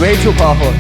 Way too powerful.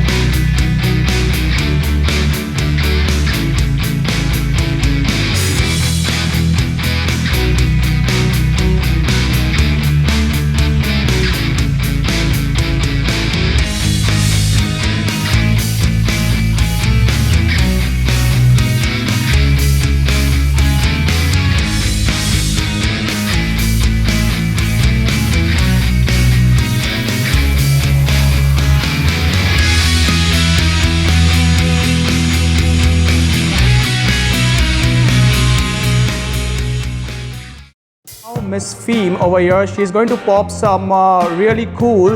Miss Feem over here, she's going to pop some really cool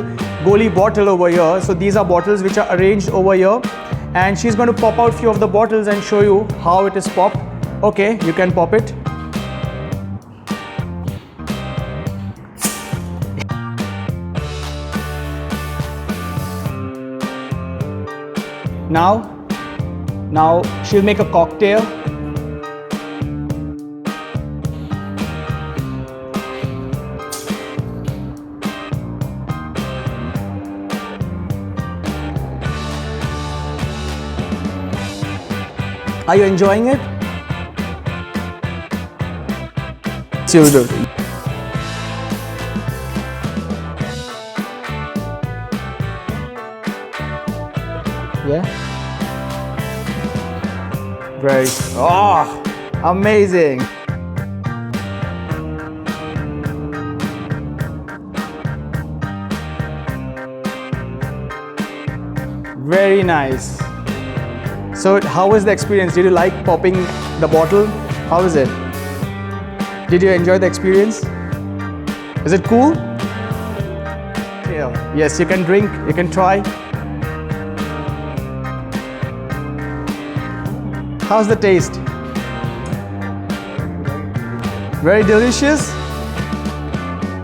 Goli bottle over here. So these are bottles which are arranged over here, and she's going to pop out few of the bottles and show you how it is popped. Okay, you can pop it. Now she'll make a cocktail. Are you enjoying it? She'll do it. Yeah? Very, oh, amazing. Very nice. So how was the experience? Did you like popping the bottle? How is it? Did you enjoy the experience? Is it cool? Yeah. Yes, you can drink, you can try. How's the taste? Very delicious?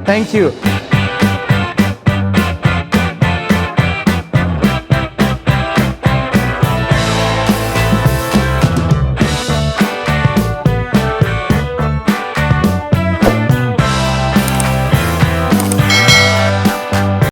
Thank you.